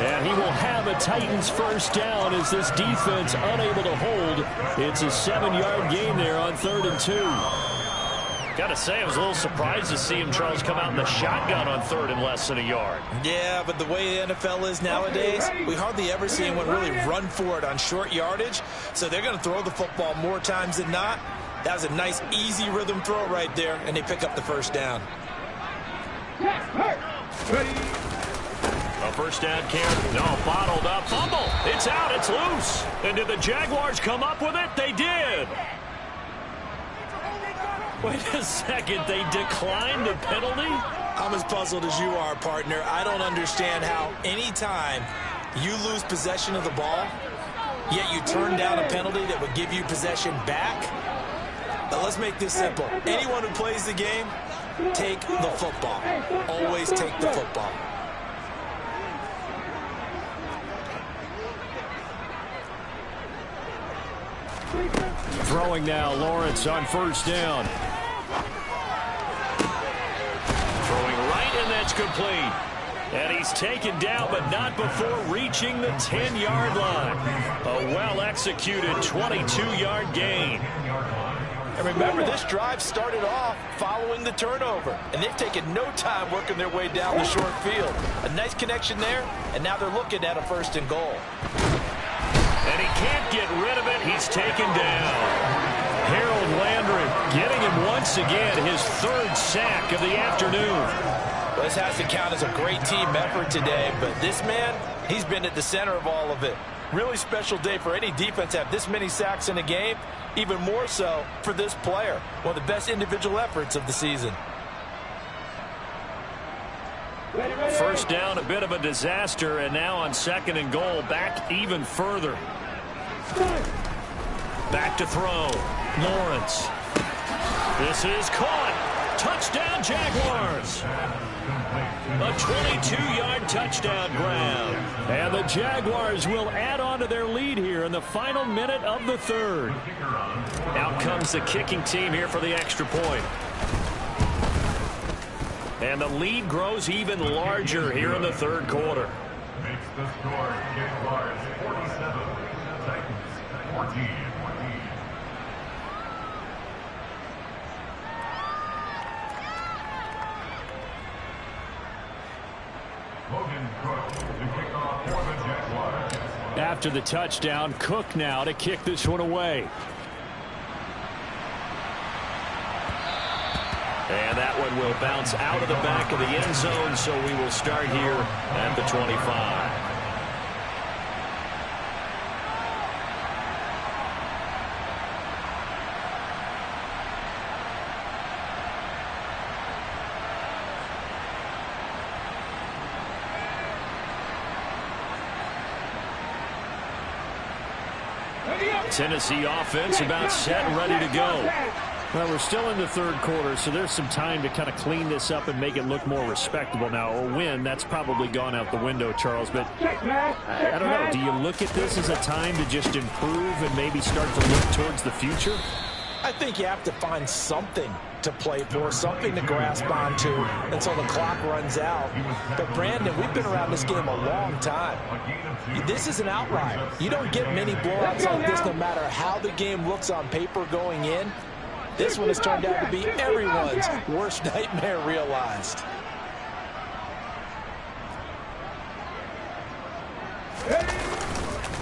D: And he will have a Titans first down as this defense unable to hold. It's a 7-yard gain there on third and 2. Got to say, I was a little surprised to see him, Charles, come out in the shotgun on third and less than a yard.
C: Yeah, but the way the NFL is nowadays, we hardly ever see anyone really run for it on short yardage. So they're going to throw the football more times than not. That was a nice, easy rhythm throw right there, and they pick up the first down.
D: A first down carry. No, bottled up. Fumble. It's out. It's loose. And did the Jaguars come up with it? They did. Wait a second, they declined the penalty?
C: I'm as puzzled as you are, partner. I don't understand how any time you lose possession of the ball, yet you turn down a penalty that would give you possession back. But let's make this simple. Anyone who plays the game, take the football. Always take the football.
D: Throwing now, Lawrence on first down. Throwing right, and that's complete. And he's taken down, but not before reaching the 10-yard line. A well-executed 22-yard gain.
C: And remember, this drive started off following the turnover, and they've taken no time working their way down the short field. A nice connection there, and now they're looking at a first and goal.
D: And he can't get rid of it. He's taken down. Harold Landry getting him once again, his third sack of the afternoon.
C: Well, this has to count as a great team effort today, but this man, he's been at the center of all of it. Really special day for any defense to have this many sacks in a game. Even more so for this player. One of the best individual efforts of the season.
D: First down, a bit of a disaster, and now on 2nd and goal, back even further. Back to throw. Lawrence. This is caught. Touchdown, Jaguars. A 22-yard touchdown grab. And the Jaguars will add on to their lead here in the final minute of the 3rd. Out comes the kicking team here for the extra point. And the lead grows even larger here in the 3rd quarter.
E: Makes the score Jaguars 47, Titans 14.
D: After the touchdown, Cook now to kick this one away. And that one will bounce out of the back of the end zone, so we will start here at the 25. Tennessee offense about set and ready to go. Well, we're still in the 3rd quarter, so there's some time to kind of clean this up and make it look more respectable. Now, a win, that's probably gone out the window, Charles, but I don't know. Do you look at this as a time to just improve and maybe start to look towards the future?
C: I think you have to find something to play for, something to grasp onto until the clock runs out. But, Brandon, we've been around this game a long time. This is an outlier. You don't get many blowouts like this no matter how the game looks on paper going in. This one has turned out to be everyone's worst nightmare realized.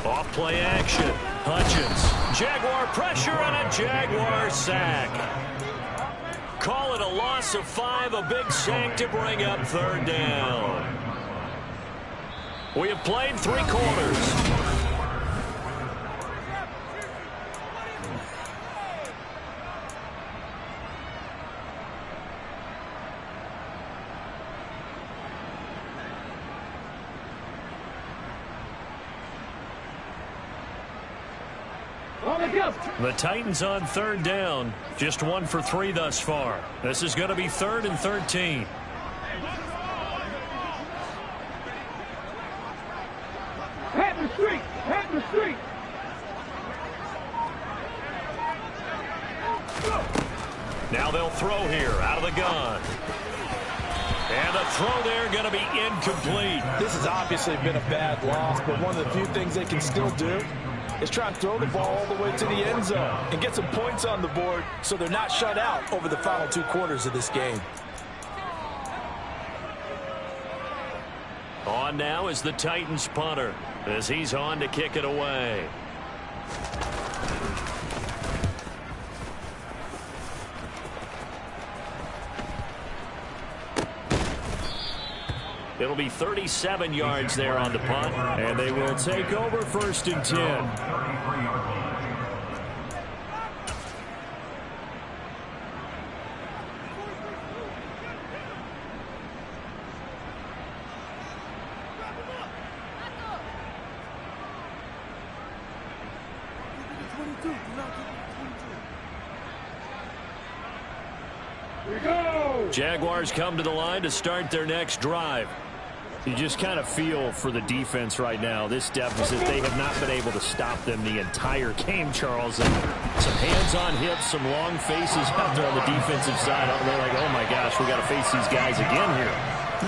D: Off play action. Hutchins. Jaguar pressure and a Jaguar sack. Call it a loss of 5, a big sack to bring up 3rd down. We have played 3 quarters. The Titans on 3rd down. Just 1 for 3 thus far. This is going to be 3rd and 13.
B: Head the street! Head the street!
D: Now they'll throw here out of the gun. And the throw there going to be incomplete.
C: This has obviously been a bad loss, but one of the few things they can still do is try and throw the ball all the way to the end zone and get some points on the board so they're not shut out over the final 2 quarters of this game.
D: On now is the Titans punter as he's on to kick it away. It'll be 37 yards there on the punt, and they will take over 1st and 10. Jaguars come to the line to start their next drive. You just kind of feel for the defense right now. This deficit, they have not been able to stop them the entire game, Charles. And some hands on hips, some long faces out there on the defensive side. They're like, oh my gosh, we got to face these guys again here.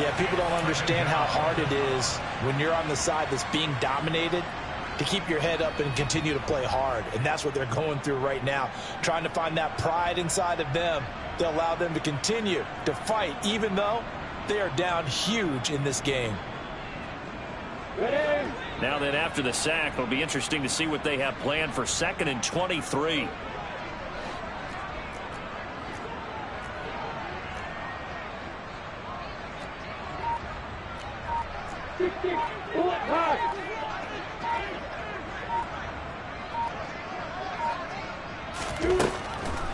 C: Yeah, people don't understand how hard it is when you're on the side that's being dominated to keep your head up and continue to play hard. And that's what they're going through right now, trying to find that pride inside of them to allow them to continue to fight, even though they are down huge in this game.
D: Now then, after the sack, it'll be interesting to see what they have planned for 2nd and 23.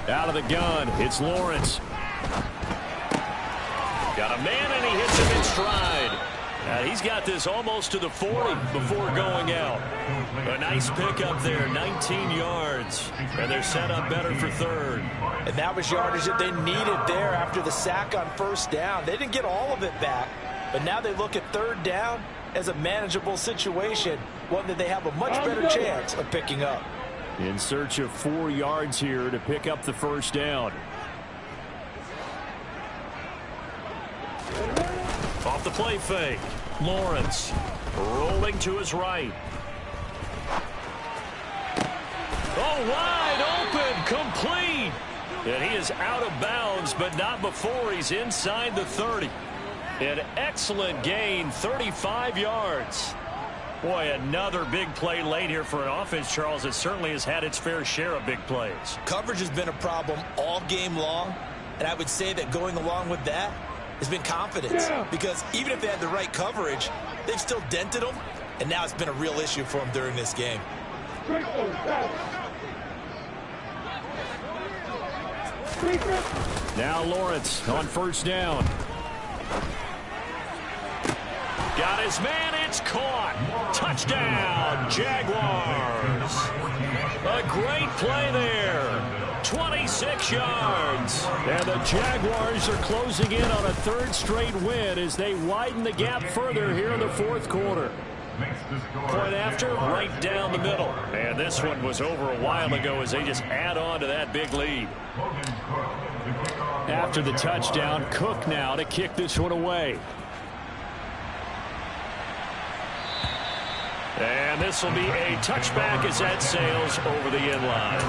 D: Out of the gun, it's Lawrence.
A: Got a man, and he hits him in stride. He's got this almost to the 40 before going out. A nice pickup there, 19 yards. And they're set up better for third.
C: And that was yardage that they needed there after the sack on first down. They didn't get all of it back, but now they look at third down as a manageable situation, one that they have a much better chance of picking up.
D: In search of 4 yards here to pick up the first down.
A: Off the play fake. Lawrence rolling to his right. Oh, wide open, complete. And he is out of bounds, but not before he's inside the 30. An excellent gain, 35 yards. Boy, another big play late here for an offense, Charles, that certainly has had its fair share of big plays.
C: Coverage has been a problem all game long, and I would say that going along with that has been confidence. Because even if they had the right coverage, they've still dented them, and now it's been a real issue for them during this game.
D: Now Lawrence on first down.
A: Got his man, it's caught. Touchdown, Jaguars. A great play there. 26 yards.
D: And the Jaguars are closing in on a third straight win as they widen the gap further here in the fourth quarter.
A: Point after, right down the middle. And this one was over a while ago as they just add on to that big lead.
D: After the touchdown, Cook now to kick this one away.
A: And this will be a touchback as that sails over the end line.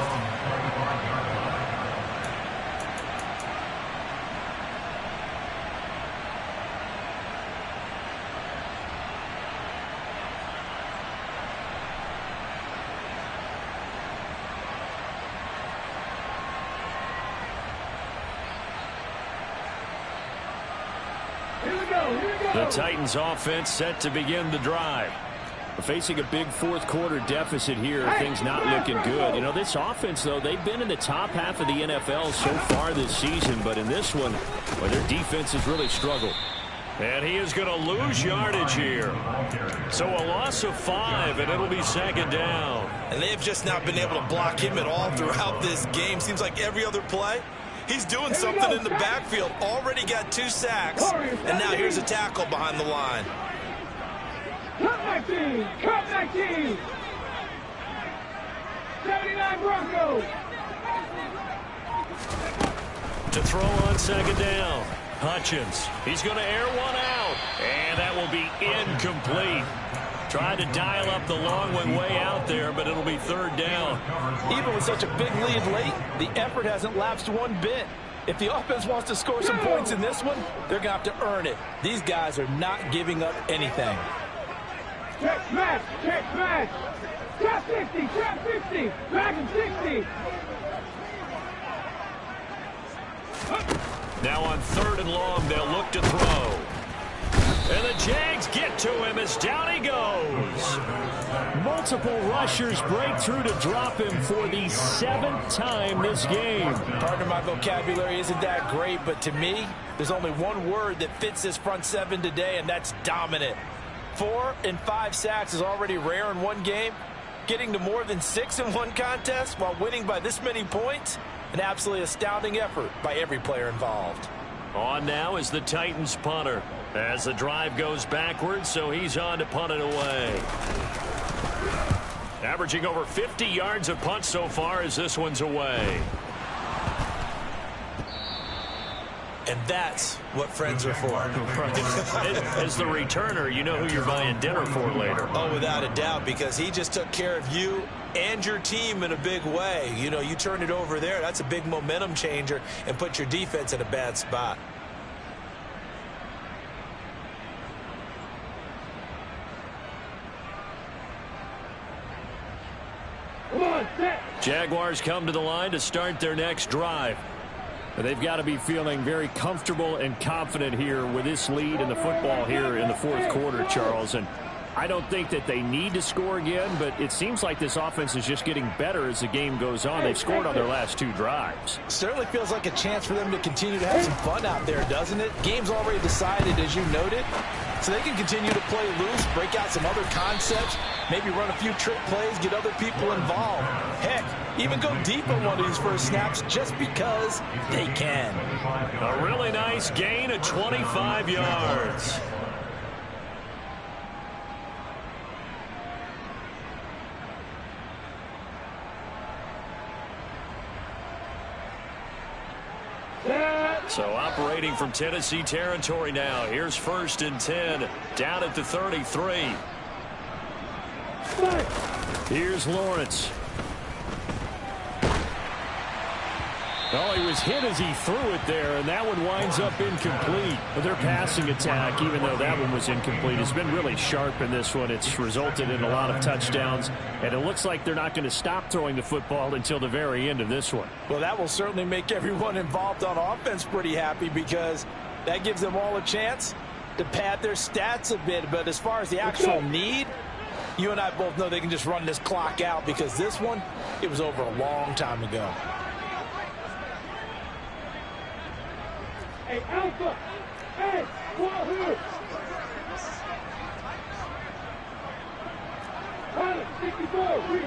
A: The Titans offense set to begin the drive. Facing a big fourth quarter deficit here, things not looking good. You know, this offense, though, they've been in the top half of the NFL so far this season, but in this one, well, their defense has really struggled. And he is going to lose yardage here. So a loss of 5, and it'll be second down.
C: And they've just not been able to block him at all throughout this game. Seems like every other play, he's doing something in the backfield. Already got 2 sacks, and now here's a tackle behind the line.
B: Cut 19! Cut 19! 79 Broncos!
A: To throw on second down. Hutchins. He's going to air one out. And that will be incomplete. Tried to dial up the long one way out there, but it'll be third down.
C: Even with such a big lead late, the effort hasn't lapsed one bit. If the offense wants to score some points in this one, they're going to have to earn it. These guys are not giving up anything.
B: Check smash! Check smash! Trap 50! Trap 50! Back and 60!
A: Now on third and long, they'll look to throw. And the Jags get to him as down he goes.
D: Multiple rushers break through to drop him for the 7th time this game.
C: Partner, my vocabulary isn't that great, but to me, there's only one word that fits this front 7 today, and that's dominant. 4 and 5 sacks is already rare in one game. Getting to more than 6 in one contest while winning by this many points, an absolutely astounding effort by every player involved.
A: On now is the Titans punter. As the drive goes backwards, so he's on to punt it away. Averaging over 50 yards of punt so far as this one's away.
C: And that's what friends are for.
A: As the returner, you know who you're buying dinner for later.
C: Oh, without a doubt, because he just took care of you and your team in a big way. You know, you turn it over there, that's a big momentum changer and put your defense in a bad spot.
A: Jaguars come to the line to start their next drive.
D: They've got to be feeling very comfortable and confident here with this lead in the football here in the fourth quarter, Charles. And I don't think that they need to score again, but it seems like this offense is just getting better as the game goes on. They've scored on their last 2 drives.
C: Certainly feels like a chance for them to continue to have some fun out there, doesn't it? Game's already decided, as you noted, so they can continue to play loose, break out some other concepts, maybe run a few trick plays, get other people involved. Heck, even go deep on one of these first snaps just because they can.
A: A really nice gain of 25 yards. So operating from Tennessee territory now. Here's 1st and 10. Down at the 33.
D: Here's Lawrence. Oh, he was hit as he threw it there, and that one winds up incomplete. But their passing attack, even though that one was incomplete, has been really sharp in this one. It's resulted in a lot of touchdowns, and it looks like they're not going to stop throwing the football until the very end of this one.
C: Well, that will certainly make everyone involved on offense pretty happy because that gives them all a chance to pad their stats a bit. But as far as the actual need, you and I both know they can just run this clock out because this one, it was over a long time ago.
B: Hey, Alpha! Hey, ball here! Pilot, 64, reach!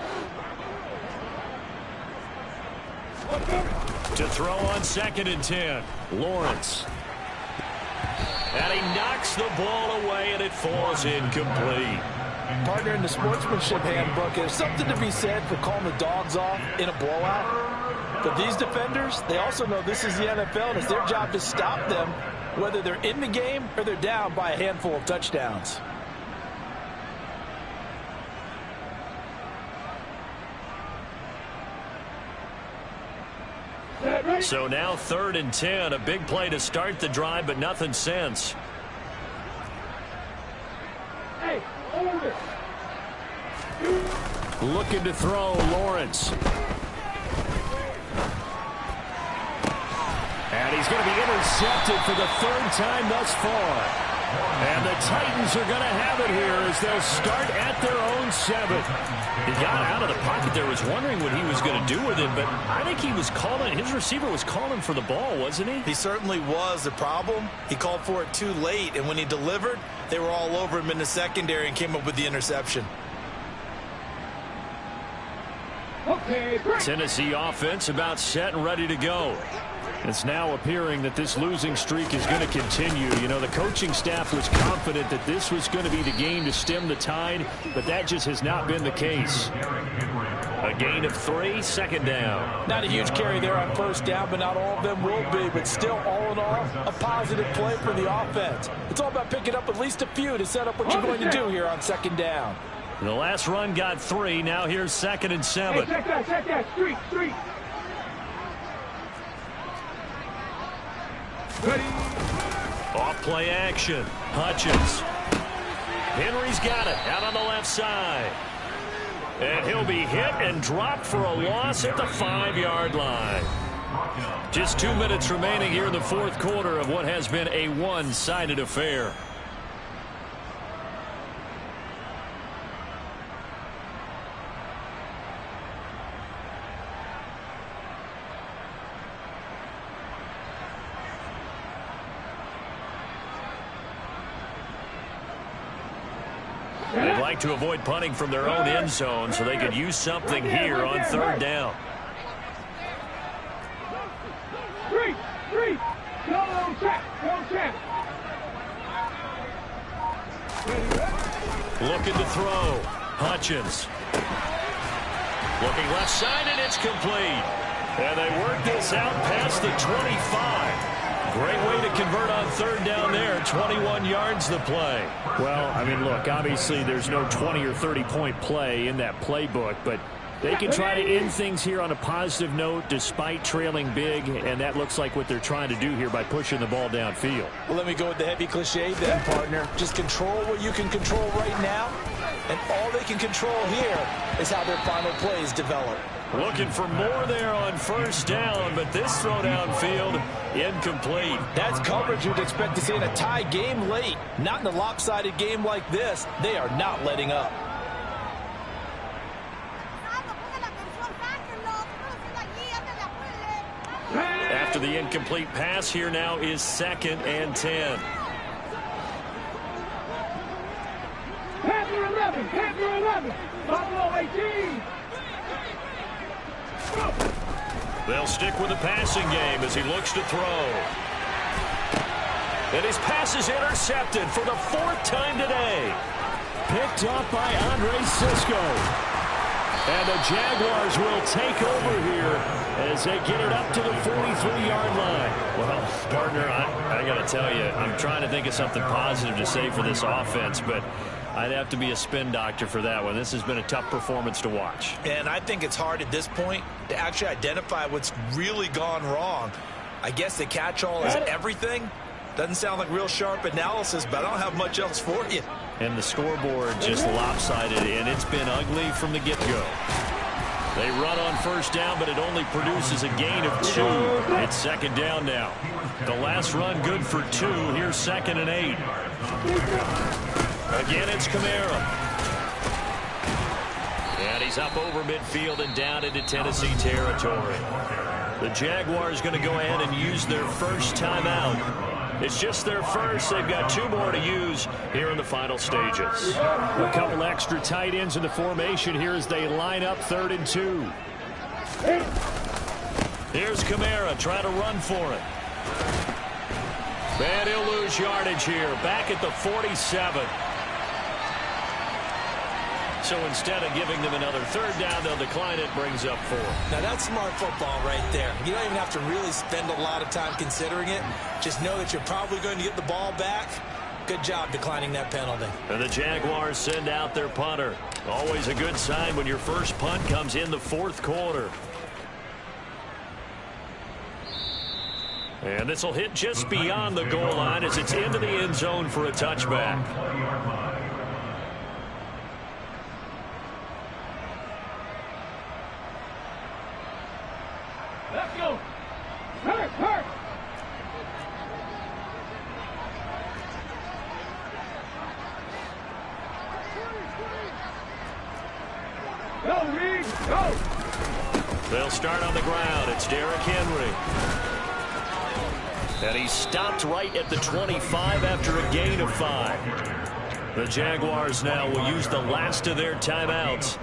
A: To throw on 2nd and 10. Lawrence. And he knocks the ball away, and it falls incomplete.
C: Partner, in the sportsmanship handbook, there's something to be said for calling the dogs off in a blowout. But these defenders, they also know this is the NFL, and it's their job to stop them, whether they're in the game or they're down by a handful of touchdowns.
A: So now 3rd and 10. A big play to start the drive, but nothing since.
B: Hey, hold it!
D: Looking to throw, Lawrence. And he's going to be intercepted for the 3rd time thus far. And the Titans are going to have it here as they'll start at their own 7. He got out of the pocket there, was wondering what he was going to do with it, but I think he was calling, his receiver was calling for the ball, wasn't he?
C: He certainly was. The problem, he called for it too late, and when he delivered, they were all over him in the secondary and came up with the interception.
B: Okay, break!
D: Tennessee offense about set and ready to go. It's now appearing that this losing streak is going to continue. You know, the coaching staff was confident that this was going to be the game to stem the tide, but that just has not been the case.
A: A gain of 3, 2nd down.
C: Not a huge carry there on 1st down, but not all of them will be. But still, all in all, a positive play for the offense. It's all about picking up at least a few to set up what you're going to do here on 2nd down.
A: The last run got 3. Now here's 2nd and 7.
B: Hey, check that, street! Ready?
A: Off play action. Hutchins. Henry's got it out on the left side. And he'll be hit and dropped for a loss at the 5-yard line. Just 2 minutes remaining here in the 4th quarter of what has been a one-sided affair. They'd like to avoid punting from their own end zone so they could use something here on 3rd down.
B: Three. Go check.
A: Looking to throw. Hutchins. Looking left side, and it's complete. And they work this out past the 25. Great way to convert on 3rd down there. 21 yards the play.
D: Well, I mean, look, obviously there's no 20 or 30-point play in that playbook, but they can try to end things here on a positive note despite trailing big, and that looks like what they're trying to do here by pushing the ball downfield.
C: Well, let me go with the heavy cliche then, partner. Just control what you can control right now, and all they taking control here is how their final plays develop.
A: Looking for more there on first down, but this throw downfield incomplete.
C: That's coverage you'd expect to see in a tie game late. Not in a lopsided game like this. They are not letting up.
A: After the incomplete pass, here now is 2nd and 10.
B: Panther 11, Panther 11, Buffalo 18.
A: They'll stick with the passing game as he looks to throw. And his pass is intercepted for the 4th time today.
D: Picked off by Andre Cisco. And the Jaguars will take over here as they get it up to the 43-yard line.
A: Well, partner, I got to tell you, I'm trying to think of something positive to say for this offense, but I'd have to be a spin doctor for that one. This has been a tough performance to watch.
C: And I think it's hard at this point to actually identify what's really gone wrong. I guess the catch-all is everything. Doesn't sound like real sharp analysis, but I don't have much else for you.
A: And the scoreboard just lopsided, and it's been ugly from the get-go. They run on first down, but it only produces a gain of 2. It's 2nd down now. The last run good for 2. Here's 2nd and 8. Again, it's Kamara. And he's up over midfield and down into Tennessee territory. The Jaguars going to go ahead and use their first timeout. It's just their first. They've got 2 more to use here in the final stages.
D: A couple extra tight ends in the formation here as they line up 3rd and 2.
A: Here's Kamara trying to run for it. And he'll lose yardage here. Back at the 47. So instead of giving them another 3rd down, they'll decline it, brings up 4.
C: Now that's smart football right there. You don't even have to really spend a lot of time considering it. Just know that you're probably going to get the ball back. Good job declining that penalty.
A: And the Jaguars send out their punter. Always a good sign when your first punt comes in the 4th quarter. And this will hit just beyond the goal line as it's into the end zone for a touchback.
B: Let's go. Hurt, hurt. Go, Reed, go.
A: They'll start on the ground. It's Derrick Henry. And he stopped right at the 25 after a gain of 5. The Jaguars now will use the last of their timeouts.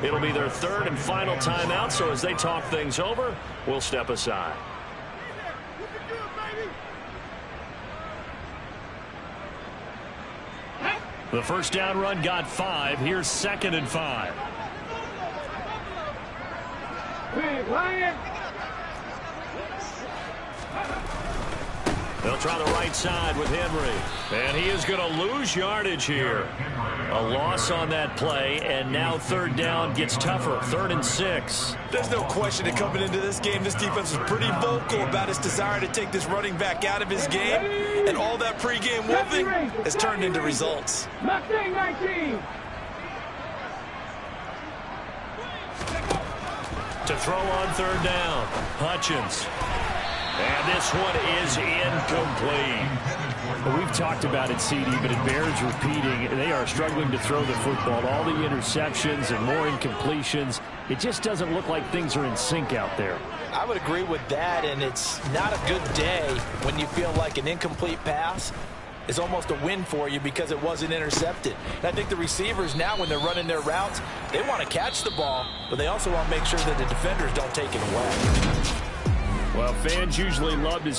A: It'll be their 3rd and final timeout, so as they talk things over, we'll step aside. The first down run got 5. Here's 2nd and 5.
B: Big Lion.
A: They'll try the right side with Henry. And he is going to lose yardage here. A loss on that play, and now 3rd down gets tougher. 3rd and 6.
C: There's no question that coming into this game, this defense was pretty vocal about its desire to take this running back out of his game. And all that pregame wolfing has turned into results.
B: Mustang 19.
A: To throw on 3rd down. Hutchins. And this one is incomplete.
D: Well, we've talked about it, CD, but it bears repeating. They are struggling to throw the football. All the interceptions and more incompletions. It just doesn't look like things are in sync out there.
C: I would agree with that, and it's not a good day when you feel like an incomplete pass is almost a win for you because it wasn't intercepted. And I think the receivers now, when they're running their routes, they want to catch the ball, but they also want to make sure that the defenders don't take it away.
D: Well, fans usually love to